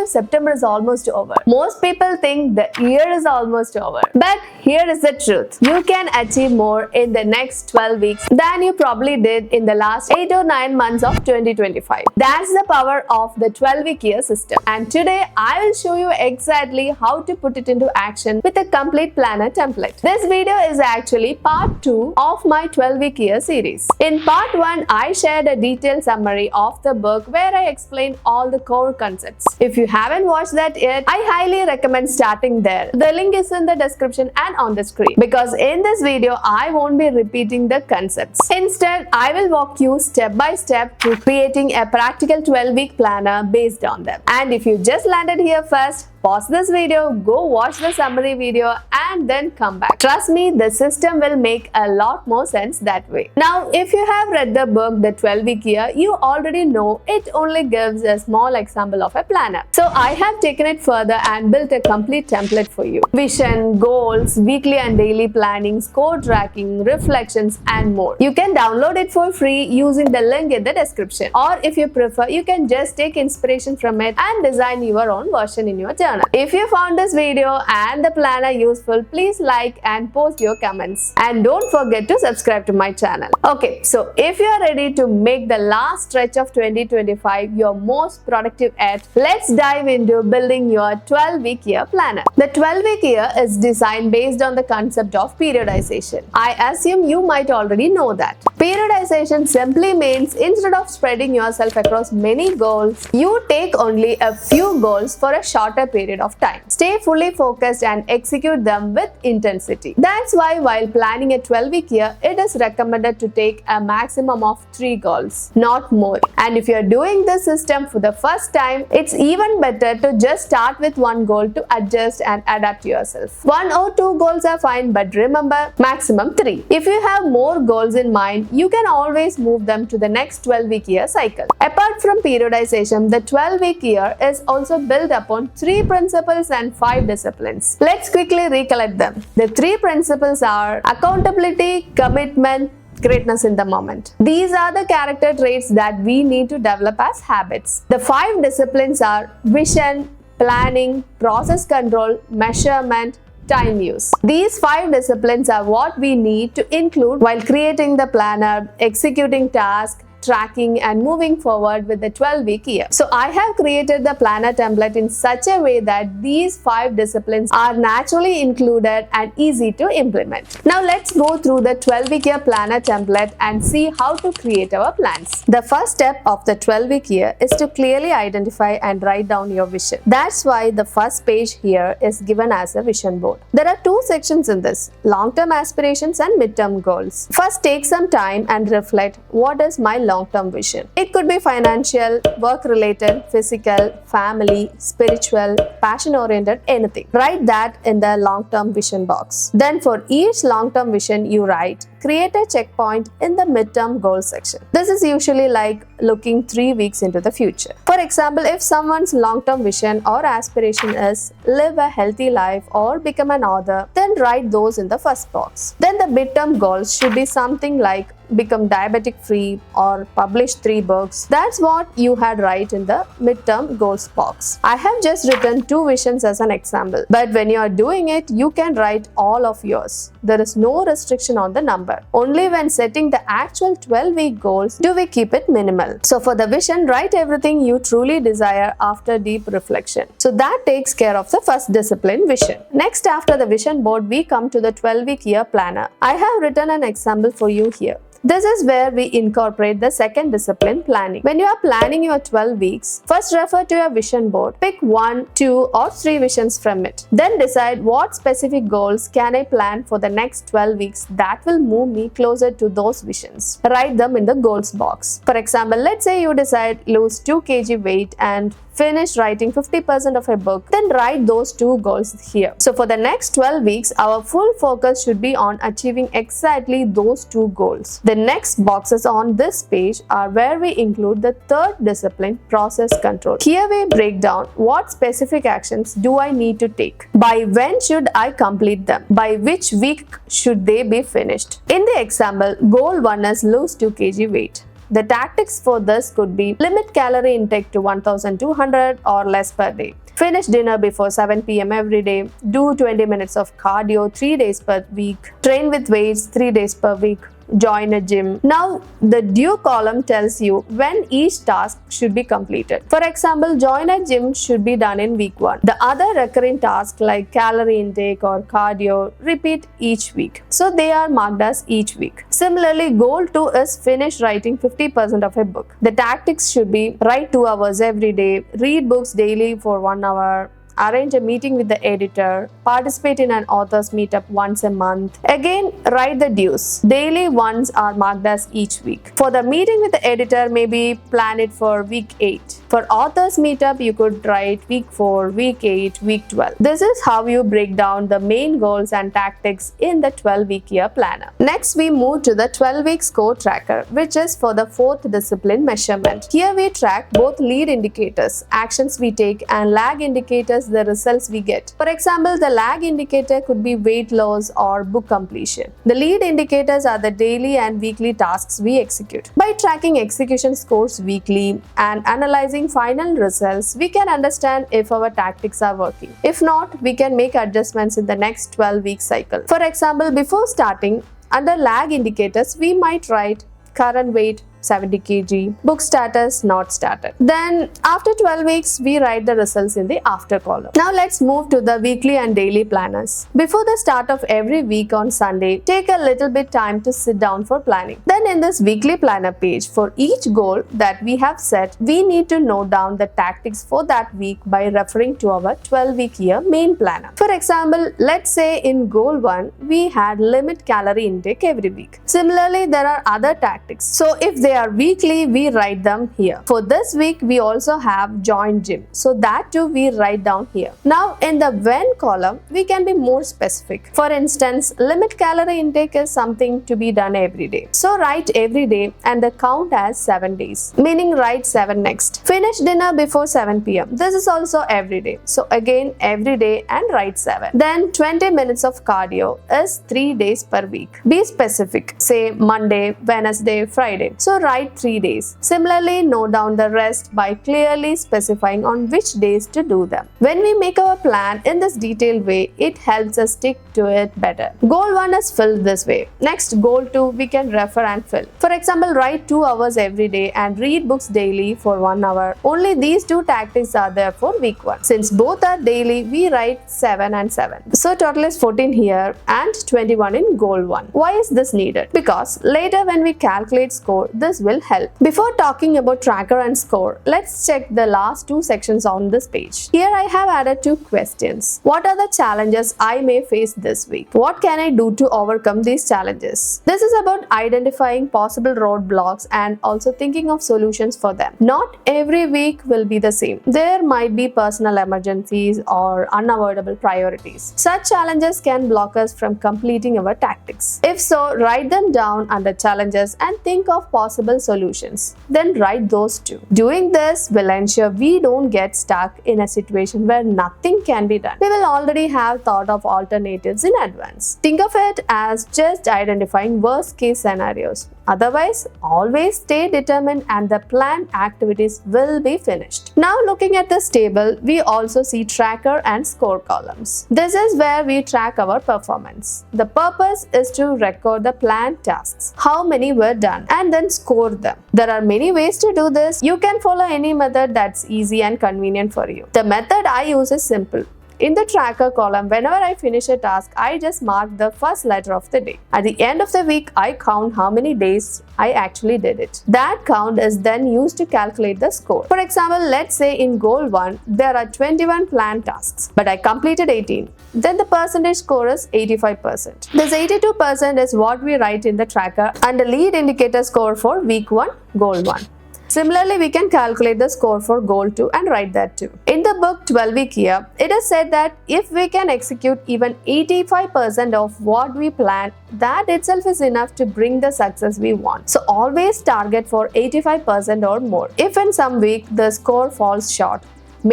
September is almost over. Most people think the year is almost over. But here is the truth. You can achieve more in the next 12 weeks than you probably did in the last 8 or 9 months of 2025. That's the power of the 12-week year system. And today I will show you exactly how to put it into action with a complete planner template. This video is actually part 2 of my 12-week year series. In part 1, I shared a detailed summary of the book where I explained all the core concepts. If you haven't watched that yet, I highly recommend starting there. The link is in the description and on the screen. Because in this video, I won't be repeating the concepts. Instead, I will walk you step by step to creating a practical 12-week planner based on them. And if you just landed here first, pause this video, go watch the summary video and then come back. Trust me, the system will make a lot more sense that way. Now, if you have read the book, The 12-Week Year, you already know it only gives a small example of a planner. So I have taken it further and built a complete template for you. Vision, goals, weekly and daily planning, score tracking, reflections and more. You can download it for free using the link in the description. Or if you prefer, you can just take inspiration from it and design your own version in your journal. If you found this video and the planner useful, please like and post your comments. And don't forget to subscribe to my channel. Okay, so if you are ready to make the last stretch of 2025 your most productive yet, let's dive into building your 12-week year planner. The 12-week year is designed based on the concept of periodization. I assume you might already know that. Periodization simply means instead of spreading yourself across many goals, you take only a few goals for a shorter period of time. Stay fully focused and execute them with intensity. That's why while planning a 12-week year, it is recommended to take a maximum of 3 goals, not more. And if you're doing this system for the first time, it's even better to just start with 1 goal to adjust and adapt yourself. 1 or 2 goals are fine, but remember, maximum 3. If you have more goals in mind, you can always move them to the next 12-week year cycle. Apart from periodization, the 12-week year is also built upon 3 principles and 5 disciplines. Let's quickly recollect them. The 3 principles are accountability, commitment, greatness in the moment. These are the character traits that we need to develop as habits. The 5 disciplines are vision, planning, process control, measurement, time use. These 5 disciplines are what we need to include while creating the planner, executing tasks, tracking and moving forward with the 12-week year. So I have created the planner template in such a way that these 5 disciplines are naturally included and easy to implement. Now let's go through the 12-week year planner template and see how to create our plans. The first step of the 12-week year is to clearly identify and write down your vision. That's why the first page here is given as a vision board. There are 2 sections in this: long-term aspirations and mid-term goals. First, take some time and reflect, what is my long-term vision? It could be financial, work-related, physical, family, spiritual, passion-oriented, anything. Write that in the long-term vision box. Then for each long-term vision you write, create a checkpoint in the mid-term goal section. This is usually like looking 3 weeks into the future. For example, if someone's long-term vision or aspiration is live a healthy life or become an author, then write those in the first box. Then the mid-term goals should be something like become diabetic free or publish 3 books. That's what you had write in the midterm goals box. I have just written 2 visions as an example, but when you are doing it, you can write all of yours. There is no restriction on the number. Only when setting the actual 12-week goals do we keep it minimal. So for the vision, write everything you truly desire after deep reflection. So that takes care of the first discipline, vision. Next, after the vision board, we come to the 12-week year planner. I have written an example for you here. This is where we incorporate the second discipline, planning. When you are planning your 12 weeks, first refer to your vision board. Pick 1, 2 or 3 visions from it. Then decide what specific goals can I plan for the next 12 weeks that will move me closer to those visions. Write them in the goals box. For example, let's say you decide lose 2 kg weight and finish writing 50% of a book, then write those 2 goals here. So for the next 12 weeks, our full focus should be on achieving exactly those 2 goals. The next boxes on this page are where we include the third discipline, process control. Here we break down what specific actions do I need to take. By when should I complete them? By which week should they be finished? In the example, goal 1 is lose 2 kg weight. The tactics for this could be limit calorie intake to 1200 or less per day. Finish dinner before 7 p.m. every day. Do 20 minutes of cardio 3 days per week. Train with weights 3 days per week. Join a gym. Now, the due column tells you when each task should be completed. For example, join a gym should be done in week 1. The other recurring tasks like calorie intake or cardio repeat each week. So they are marked as each week. Similarly, goal 2 is finish writing 50% of a book. The tactics should be write 2 hours every day, read books daily for 1 hour, arrange a meeting with the editor, participate in an author's meetup once a month. Again, write the dues. Daily ones are marked as each week. For the meeting with the editor, maybe plan it for week 8. For author's meetup, you could write week 4, week 8, week 12. This is how you break down the main goals and tactics in the 12-week year planner. Next, we move to the 12-week score tracker, which is for the 4th discipline measurement. Here we track both lead indicators, actions we take, and lag indicators, the results we get. For example, the lag indicator could be weight loss or book completion. The lead indicators are the daily and weekly tasks we execute. By tracking execution scores weekly and analyzing final results, we can understand if our tactics are working. If not, we can make adjustments in the next 12-week cycle. For example, before starting, under lag indicators, we might write current weight 70 kg, book status not started. Then after 12 weeks, we write the results in the after column. Now let's move to the weekly and daily planners. Before the start of every week on Sunday, take a little bit time to sit down for planning. Then in this weekly planner page, for each goal that we have set, we need to note down the tactics for that week by referring to our 12-week year main planner. For example, let's say in goal 1, we had limit calorie intake every week. Similarly, there are other tactics. So if they are weekly, we write them here. For this week, we also have join gym. So that too we write down here. Now in the when column, we can be more specific. For instance, limit calorie intake is something to be done every day. So write every day and the count as 7 days, meaning write 7 next. Finish dinner before 7 p.m. This is also every day. So again, every day and write 7. Then 20 minutes of cardio is 3 days per week. Be specific. Say Monday, Wednesday, Friday. So write 3 days. Similarly, note down the rest by clearly specifying on which days to do them. When we make our plan in this detailed way, it helps us stick to it better. Goal 1 is filled this way. Next, goal 2 we can refer and fill. For example, write 2 hours every day and read books daily for 1 hour. Only these 2 tactics are there for week 1. Since both are daily, we write 7 and 7. So total is 14 here and 21 in goal 1. Why is this needed? Because later when we calculate score, this will help. Before talking about tracker and score, let's check the last 2 sections on this page. Here I have added 2 questions. What are the challenges I may face this week? What can I do to overcome these challenges? This is about identifying possible roadblocks and also thinking of solutions for them. Not every week will be the same. There might be personal emergencies or unavoidable priorities. Such challenges can block us from completing our tactics. If so, write them down under challenges and think of possible solutions. Then write those too. Doing this will ensure we don't get stuck in a situation where nothing can be done. We will already have thought of alternatives in advance. Think of it as just identifying worst case scenarios. Otherwise, always stay determined and the planned activities will be finished. Now looking at this table, we also see tracker and score columns. This is where we track our performance. The purpose is to record the planned tasks, how many were done, and then score them. There are many ways to do this. You can follow any method that's easy and convenient for you. The method I use is simple. In the tracker column, whenever I finish a task, I just mark the first letter of the day. At the end of the week, I count how many days I actually did it. That count is then used to calculate the score. For example, let's say in goal 1, there are 21 planned tasks, but I completed 18. Then the percentage score is 85%. This 82% is what we write in the tracker and the lead indicator score for week 1, goal 1. Similarly, we can calculate the score for goal 2 and write that too. In the book 12-week year, it is said that if we can execute even 85% of what we plan, that itself is enough to bring the success we want. So always target for 85% or more. If in some week the score falls short,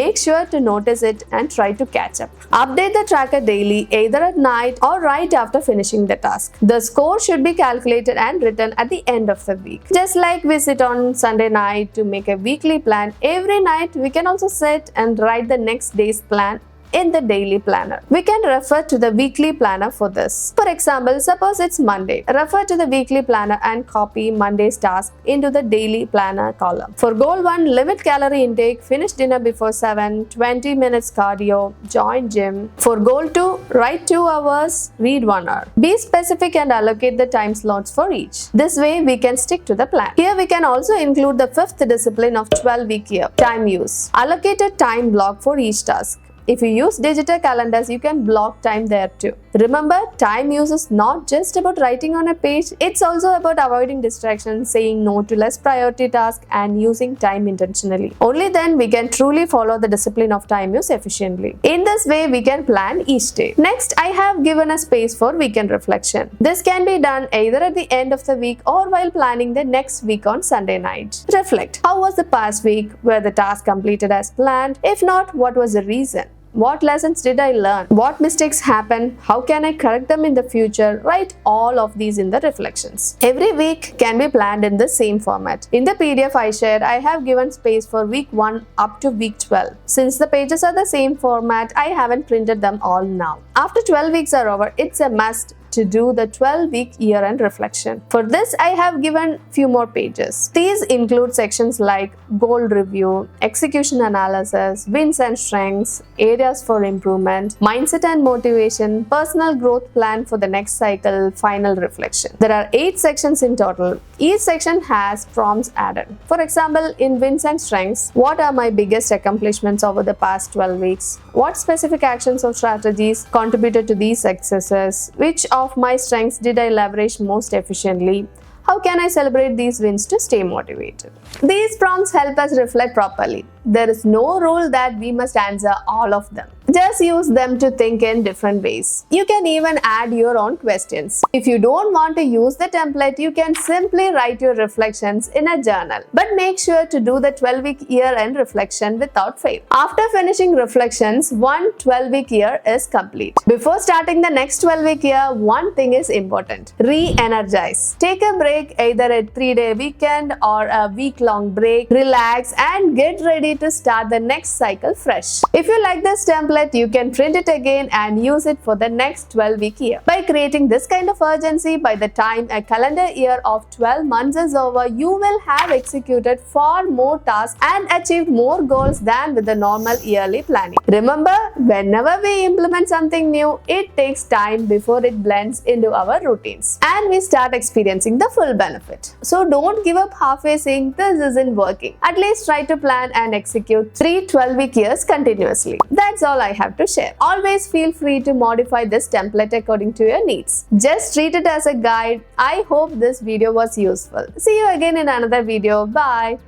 make sure to notice it and try to catch up. Update the tracker daily, either at night or right after finishing the task. The score should be calculated and written at the end of the week. Just like we sit on Sunday night to make a weekly plan, every night we can also sit and write the next day's plan in the daily planner. We can refer to the weekly planner for this. For example, suppose it's Monday. Refer to the weekly planner and copy Monday's task into the daily planner column. For goal 1, limit calorie intake, finish dinner before 7, 20 minutes cardio, join gym. For goal 2, write 2 hours, read 1 hour. Be specific and allocate the time slots for each. This way we can stick to the plan. Here we can also include the 5th discipline of 12-week year, time use. Allocate a time block for each task. If you use digital calendars, you can block time there too. Remember, time use is not just about writing on a page, it's also about avoiding distractions, saying no to less priority tasks, and using time intentionally. Only then we can truly follow the discipline of time use efficiently. In this way, we can plan each day. Next, I have given a space for weekend reflection. This can be done either at the end of the week or while planning the next week on Sunday night. Reflect. How was the past week? Were the tasks completed as planned? If not, what was the reason? What lessons did I learn? What mistakes happened? How can I correct them in the future? Write all of these in the reflections. Every week can be planned in the same format. In the PDF I shared, I have given space for week 1 up to week 12. Since the pages are the same format, I haven't printed them all now. After 12 weeks are over, it's a must to do the 12-week year-end reflection. For this, I have given few more pages. These include sections like goal review, execution analysis, wins and strengths, areas for improvement, mindset and motivation, personal growth plan for the next cycle, final reflection. There are 8 sections in total. Each section has prompts added. For example, in wins and strengths, what are my biggest accomplishments over the past 12 weeks? What specific actions or strategies contributed to these successes? Which of my strengths did I leverage most efficiently? How can I celebrate these wins to stay motivated? These prompts help us reflect properly. There is no rule that we must answer all of them. Just use them to think in different ways. You can even add your own questions. If you don't want to use the template, you can simply write your reflections in a journal. But make sure to do the 12-week year-end reflection without fail. After finishing reflections, one 12-week year is complete. Before starting the next 12-week year, one thing is important. Re-energize. Take a break, either a 3-day weekend or a week-long break. Relax and get ready to start the next cycle fresh. If you like this template, you can print it again and use it for the next 12-week year. By creating this kind of urgency, by the time a calendar year of 12 months is over, you will have executed far more tasks and achieved more goals than with the normal yearly planning. Remember, whenever we implement something new, it takes time before it blends into our routines and we start experiencing the full benefit. So don't give up halfway saying this isn't working. At least try to plan and execute 3 12-week years continuously. That's all I have to share. Always feel free to modify this template according to your needs. Just treat it as a guide. I hope this video was useful. See you again in another video. Bye.